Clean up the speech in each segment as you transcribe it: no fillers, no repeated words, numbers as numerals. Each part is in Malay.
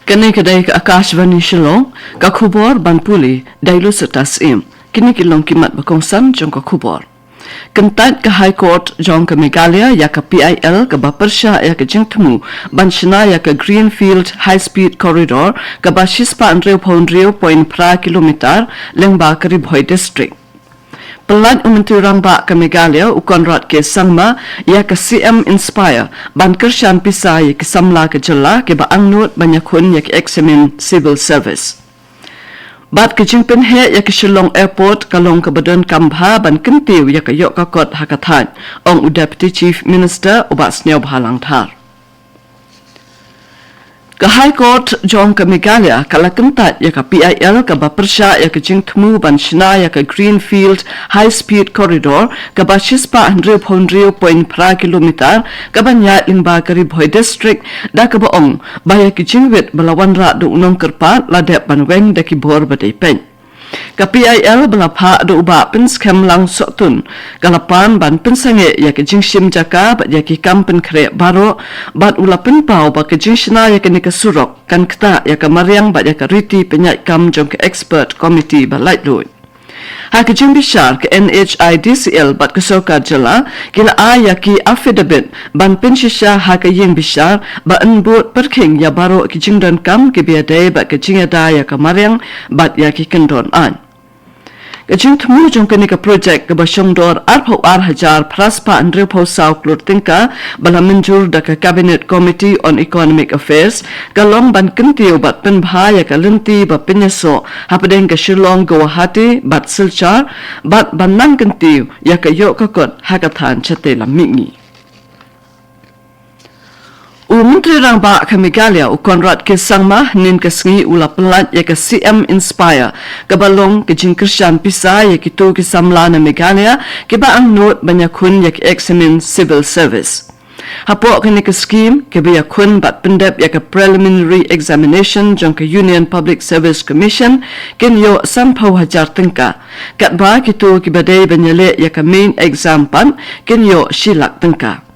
Kini kedai ke Akashvani Shillong, ka khubor ban puli dailu setas im. Kini kilong kimat bakongsan jong ka khubor. Kentat ke High Court jong ke Meghalaya ya ke PIL ke Bapersha ya ke Jingtemu ban shina ya ke Greenfield High Speed Corridor ke Bashispa Andreu Pondrio point pra kilometer lengba kerib Hoi District. Pelan Menteri Rangba ke Meghalaya Ukonrat ke Sangma ya ke CM Inspire ban kershan pisa ya ke Samla ke Jela ke ba angnut banyakun ya ke examine civil service. Bat ke Jingpen he ya ke Shillong Airport kalong ke badan Kambha ban kentiu ya ke yok kakot hakathan ong Deputy Chief Minister ubat sniaw bahalang thar. Ke High Court jong ke Meghalaya kala kentat ya ke PIL ke Bapersha ya ke Jingtemu ban shina ya ke Greenfield High Speed Corridor ke Bashispa Andreu Pondrio point pra kilometer ke banyat lingba kerib Hoi District da ke baong baya ke Jingwit belawan rak du unong kerpat ladep ban weng da ki bor badai pen. Ke PIL belapa do ubak pen skam lang sotun kalapan ban pen sange ya ke jingshim jaka bat ya ke kampen kre baro bat ula pen pau ba ke jingshna ya ke nika surok kan kta ya ke mariang bat ya ke riti penyat kam jong ke expert committee ba light load. Ha ke jing bishar ke NHIDCL bat ke soka jela kila a ya ki affidavit ban pen shisha ha ke ying bishar ba enbut perking ya baro ke jing dan kam ke biadai bat ke jingada ya ke mariang bat ya ki kendon an. Kajing temu jong kini ke projek ke basyong dor arpau hajar praspa Andreu Pau Sau Klur Tingka bala menjur da ke Cabinet Committee on Economic Affairs kalong ban kentiu bat penbha ya ke lenti ba penyeso hapadeng ke Shillong Guwahati bat Silchar bat banang kentiu ya ke yok kakot hakathan chate lamingi. Menteri Rangba ke Meghalaya Ukonrat ke Sangma nin ke sengi ula pelat ya ke CM Inspire ke balong ke jingkershan pisa ya ke tu ke Samla na Meghalaya ke ba ang not banyakun ya ke examine civil service. Hapok ke ni ke scheme ke banyakun bat pendep ya ke preliminary examination jong ke Union Public Service Commission ken yo sampau hajar tengka kat ba ke tu ke badai banyale ya ke main exam pan ken yo shilak tengka.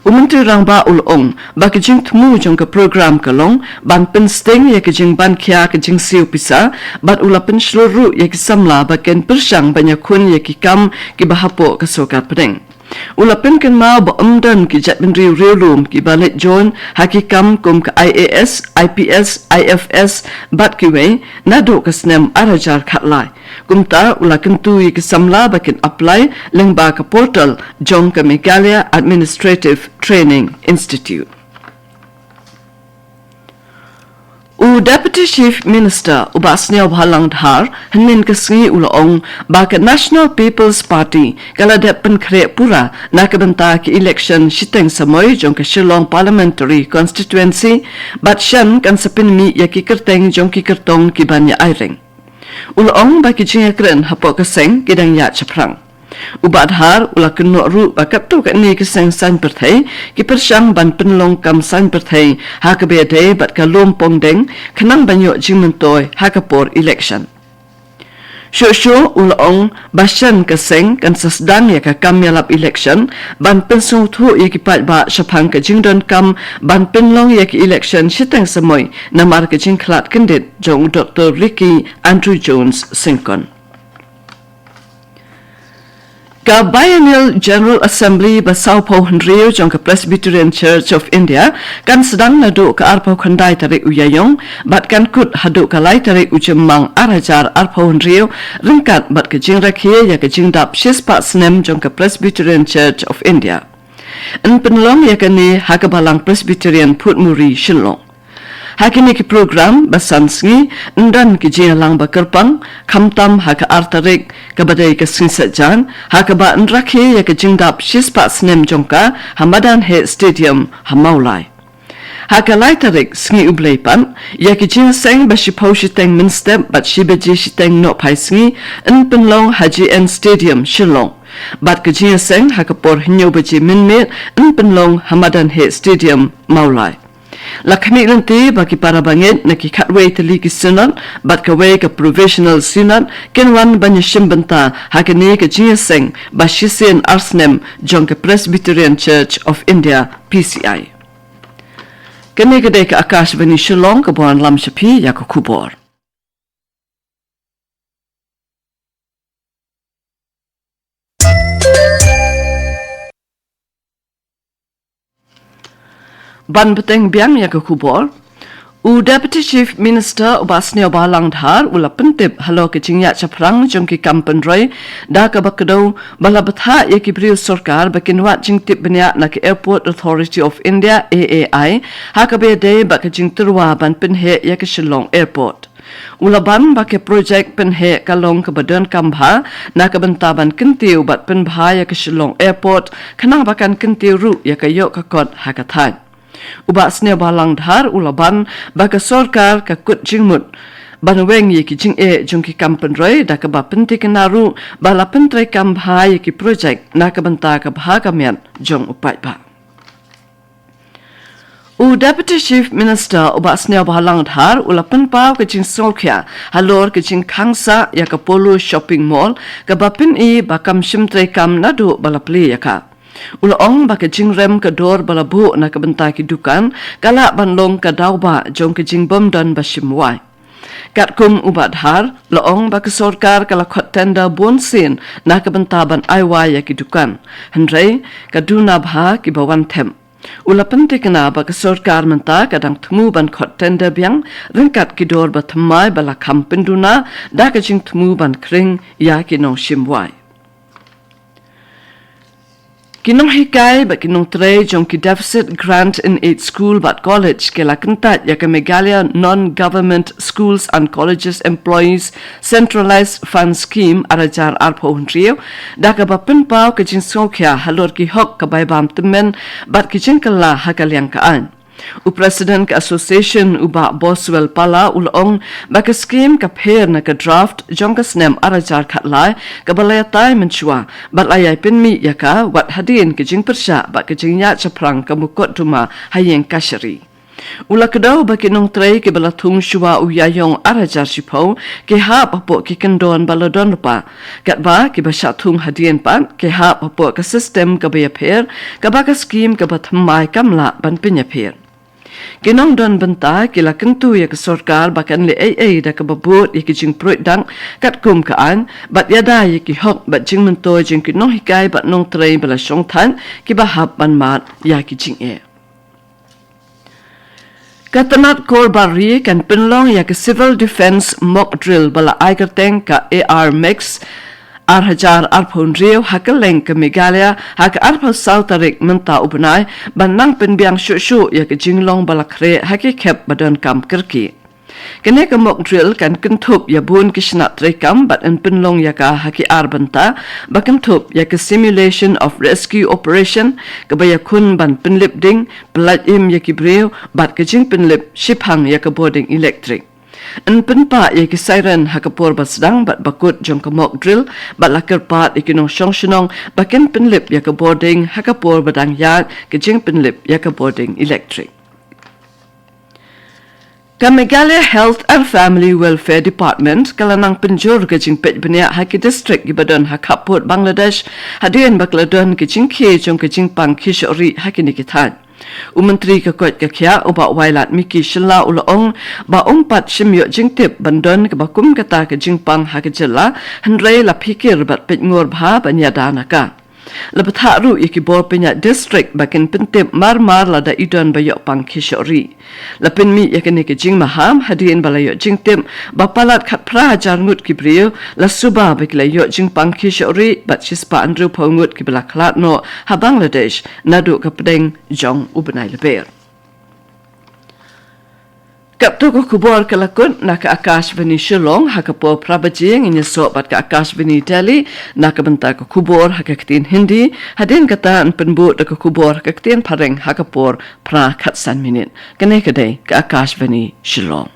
Menteri Rangba ulong bagi jing temu jong ke program kalong ban pensting ya ke jing ban kia ke jing siu pisa bat ulapen seluruh ya ke samla bagian persang banyakun ya ke kam ke bahapo ke sokat pedeng. Ulapen ken mau ba umdan ki jat bendri realum ki balik jon hakikam kum ke IAS, IPS, IFS bat ki wei nado ke snem arajar khatlai. Kumta ula kentui ke samla bakin apply lengba ke portal jong ke Meghalaya Administrative Training Institute. Deputy Chief Minister ubasnya bahalang dhar henin kesengi ulaong baka National People's Party kala dep penkre pura na kebenta ke election shiteng samoy jong ke Shillong Parliamentary Constituency bat shan kan sepinmi ya ki kerteng jong ki kertong ki banya airing. Ulaong baki jinga kren hapok keseng kidang ya chaprang. Ubat har ula kenok ru bakap tu kat ni keseng san perthai ki persang ban penlong kam san perthai ha ke bede bat ka lom pong deng kenang banyo jing mentoy ha ke por election. Syo ulaong basyan keseng kan sesdang ya ka kam yalap election ban pensung tu ya ki pat ba syapang ke jing don kam ban penlong ya ki election shiteng semoy namar ke jing klat kendit jong Dr. Ricky Andrew Jones Sinkon. Ka Biennial General Assembly Basau Pau Hendrio jong ke Presbyterian Church of India kan sedang nadu ke arpau kandai tarik uyayong bat kan kut hadu ke lai tarik ujemang arajar arpau Hendrio ringkat bat ke jing rakhia ya ke jing dap shispa snem jong ke Presbyterian Church of India. En penlong ya ke ni hakabalang Presbyterian Putmuri Shillong. Hakini ki program basan sengi ndan ki jingalang bakerpang kamtam haka artarik kabadai ke sengi sajan haka ba nrakhe ya ke jingdap shispa snem jongka hamadan he stadium hamaulai. Haka lai tarik sengi ubleipan ya ki jingaseng basipau shiteng minstep bat shibeji shiteng no pai sengi en penlong Haji N Stadium Shillong. Bat ke jingaseng haka por hinyo baji minmit en penlong hamadan he stadium maulai. Lakmi nanti bagi para bangit na ki katway tali ki sinat bat kaway ka provisional sinat kenwan banya shimbenta hakini ka jingaseng bashisin arsnem jong ka Presbyterian Church of India PCI. Kene kedai ke Akashvani Shillong ke buan lam syapi ya ke kubur. Ban beteng biang ya ke kubur. Deputy Chief Minister Ubasnia Balangdhar ula pentip halo ke cingya chaprang jongki kampenroi da ka bakdo bala batha ya ki briu sarkar bakinwat jingtip benya na ke Airport Authority of India AAI ha ka be de ba ka jingturwa ban penhe ya ke Shillong Airport. Ulaban ba ke project penhe kalong ke badan kambha na ka bentaban kentiu bat penbha ya ke Shillong Airport kana bakan kentiu ru ya ka yok ka kot ha ka thai. Ubasnia Balangdhar ulaban baka sorkar ka kut jingmut banweng ye ki jing jong ki kampenroi da ka ba penti kenaru bala pentrai kambha ye ki project na ka banta ka bha ka mian jong upai ba. Deputy Chief Minister Ubasnia Balangdhar ulapan pau ke jing solkya halor ke jing Khangsa ya ka Polo Shopping Mall ka ba pin bakam shimtrai kam nadu bala pli ya ka. Ulaong baka jingrem ke dor balabu na kabenta ki dukan kala banlong ka dauba jong ke jingbom dan bashimwai. Katkum ubadhar laong baka sorkar kala khot tenda bonsin na kabenta ban aiwa ya ki dukan. Hendrei kaduna bha ki bawan them. Ula pentik na baka sorkar menta kadang temu ban khot tenda biang ringkat ki dor batmai bala kampenduna da ka jing temu ban kring ya ki no shimwai. Kinong hikay ba kinong tray jong ki deficit grant in 8 school but college ke la kentat ya ke Meghalaya Non-Government Schools and Colleges Employees Centralized Fund Scheme arajar arpo hunriyo da ka ba pinpao ke jing sokya halor ki hok ka bay bam temen bat ki jing kala hakalyang kaan. President ka Association uba Boswell Pala ulong baka scheme ka pher na ka draft jong ka snem arajar khatlai ka balaya tai menchua bat ayai pinmi yaka wat hadin ke jing persha ba ke jing ya chaprang ka mukot tuma hayeng kashari. Ula kedau baki nong tray ke bala thung shua uyayong arajar shipau ke ha papo ke kendon baladon pa kat ba ke basha thung hadien pan ke ha papo ka system ka baya pher ka ba ka scheme ka bathmai kamla ban pinya pher. Kinong don benta kila kentu ya ke sorkar bakan le da ke babut ya ke jing proit dang kat kum kaan bat yada ya ke hok bat jing mento jing kinong hikai bat nong tray bala shong than ki bahap ban mat ya ke jing Katanat Kor Barri kan penlong ya ke civil defense mock drill bala aiker tank ka AR Mix Arhajar Arpon Rio Hakaleng ke Meghalaya hak Arpal South Tarik menta ubnai banang penbiang syu ya ke jinglong balakre haki kep badan kam kerki. Kene ke mock drill kan kentup ya bun kishna trekam bat en penlong ya ka haki arbanta bakan tup ya ke simulation of rescue operation ke baya kun ban penlip ding pelat im ya ki breu bat ke jing penlip shiphang ya ke boarding electric. En penpa ya ki siren hakapor basdang bat bakut jong ke mock drill bat lakar pat ikinong shong baken penlip ya ke boarding hakapor badang ya ke jing penlip ya ke boarding electric. Ka Meghalaya Health and Family Welfare Department kalanang penjur ke jing pet benia haki district gibadan hakapot Bangladesh hadien bakladon ke jing khe jong ke jing pang kishori haki nikithan. Menteri Kekot Kakya uba wailat Miki Shilla ulaong ba umpat shimyo jingtip bandon ke bakum kata ke jingpang hakajela hendrai la pikir bat petngur bha banyadana ka. Lebatha ru iki bor penya district bakin pentip mar la da idon bayok pang kishori. Lapin mi yakene ke jing maham hadien balayo jingtip bapalat khat pra jar ngut kibriyo la suba bakilayo jingpang kishori bat chispa andru pongut kibla klat no ha Bangladesh nadu kapdeng jong ubenai leber. Kapto ko kubor kalakun na ka Akashvani Shillong hakapo prabajing inyasok bat ka Akashvani Delhi na kabenta ko kubor hakaktin Hindi hadin kata penbut ka kubor hakaktin pareng hakapor pra katsan minit kane kadai ka Akashvani Shillong.